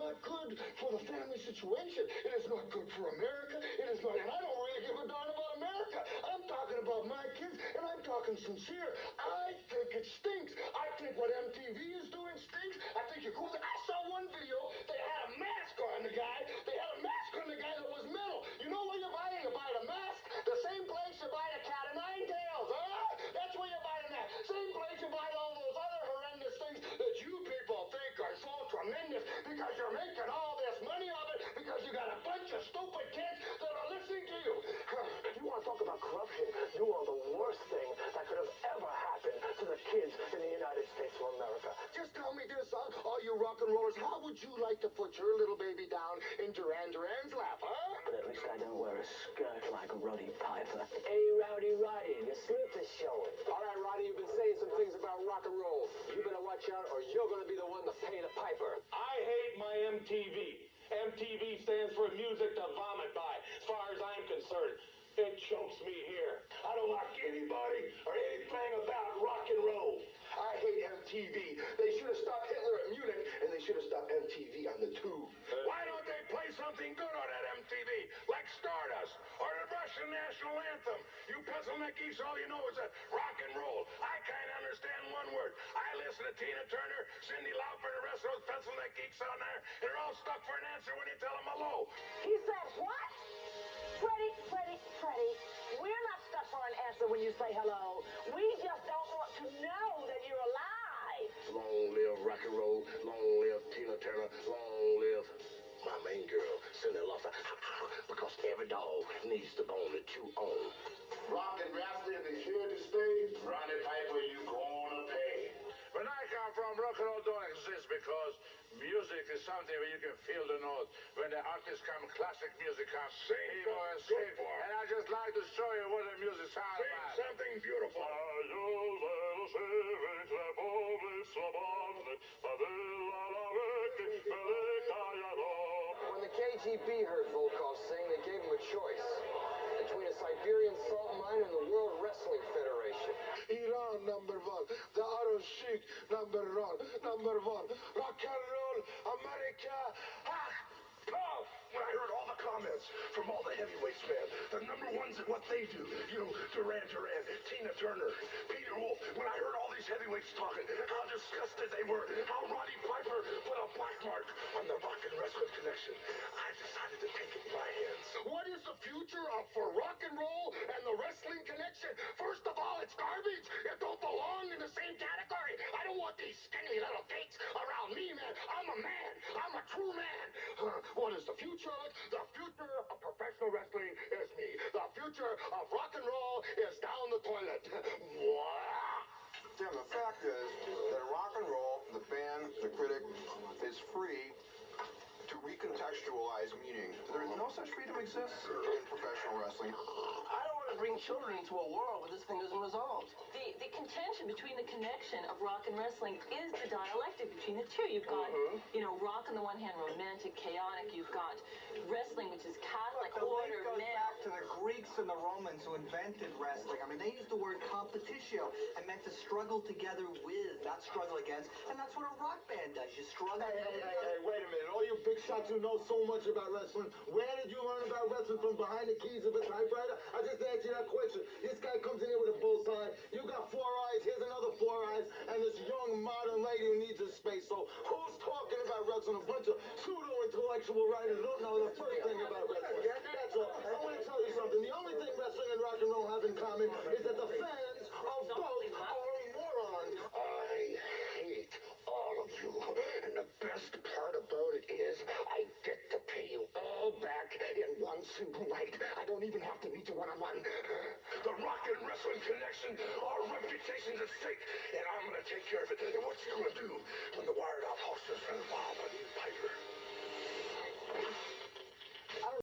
not good for the family situation. It is not good for America. It is not, and I don't really give a darn about America. I'm talking about my kids, and I'm talking sincere. I think it stinks. I think what MTV is doing stinks. I think you're cool. I saw one video, they had a mask on the guy. They had a mask on the guy that was metal. You know where you buy it? You buy the mask, the same place you buy the cat of nine tails, huh? That's where you buy the mask. Same place you buy all those other horrendous things that you people think are so tremendous because you're making all this money of it because you got a bunch of stupid kids that are listening to you. You want to talk about corruption? You are the worst thing that could have ever happened to the kids in the United States of America. Just tell me this, huh? All you rock and rollers, how would you like to put your little baby down in Duran Duran's lap, huh? But at least I don't wear a skirt like Roddy Piper. Hey, Rowdy, your slip is showing. All right, Roddy, you've been saying some things about rock and roll. You better watch out or you're going to be the one to pay the piper. I hate my MTV. MTV stands for music to vomit by. As far as I'm concerned, it chokes me here. I don't like anybody or anything about rock and roll. I hate MTV. They should have stopped Hitler at Munich, and they should have stopped MTV on the tube. Why don't they play something good on that MTV, like Stardust or the Russian national anthem? You pencil neck geeks, all you know is that rock and roll. I can't understand one word. I listen to Tina Turner, Cyndi Lauper, and the rest of those pencil neck geeks on there, and they're all stuck for an answer when you tell them hello. He said what? Freddie, we're not stuck for an answer when you say hello. We just don't want to know that you're alive. Long live rock and roll. Long live Tina Turner. Long live my main girl, Cyndi Lauper. Because every dog needs the bone that you own. Rock and wrestling is here to stay. Roddy Piper, you gonna pay. When I come from, rock and roll don't exist because music is something where you can feel the note. When the artists come, classic music comes, people and sing. And I just like to show you what the music sounds like. Something beautiful. When the KGB heard Volkov sing, they gave him a choice between a Siberian salt mine and the World Wrestling Federation. Iran number one, the Arab Sheikh number one, rock and roll, America, oh! When I heard all the comments from all the heavyweights, man, the number ones at what they do, you know, Duran Duran, Tina Turner, Peter Wolf, when I heard all these heavyweights talking, how disgusted they were, how Roddy Piper put a black mark on the Rock and Wrestling Connection, I decided to take it in my hands. What is the future of for rock and roll and the Wrestling Connection? First of all, it's garbage. It don't belong in the same category. I don't want these skinny little geeks around me, man. I'm a man. I'm a true man. What is the future of it? The future of professional wrestling is me. The future of rock and roll is down the toilet. Tim, the fact is that in rock and roll, the fan, the critic, is free to recontextualize meaning. No such freedom exists in professional wrestling. I don't want to bring children into a world where this thing isn't resolved. The contention between the connection of rock and wrestling is the dialectic between the two. You've got, rock on the one hand, romantic, chaotic. You've got wrestling, which is Catholic, the order, link goes man. back to the Greeks and the Romans who invented wrestling. I mean, they used the word competitio and meant to struggle together with, not struggle against. And that's what a rock band does. You struggle. Hey, wait a minute. All you big shots who know so much about wrestling, where did you learn about wrestling? From behind the keys of a typewriter? I just asked you that question. This guy comes in here with a bull tie. You got 4 eyes. Here's another 4 eyes. And this young modern lady who needs his space. So who's talking about wrestling? A bunch of pseudo-intellectual writers don't know the first thing about wrestling. That's all. I want to tell you something. The only thing wrestling and rock and roll have in common is that the fans of both are morons. I hate all of you. And the best part about it is I get to pay you all back in one single night. I don't even have to meet you one-on-one. The Rock and Wrestling Connection, our reputation's at stake, and I'm going to take care of it. And what you going to do when the wired-out horses run wild on you, Piper?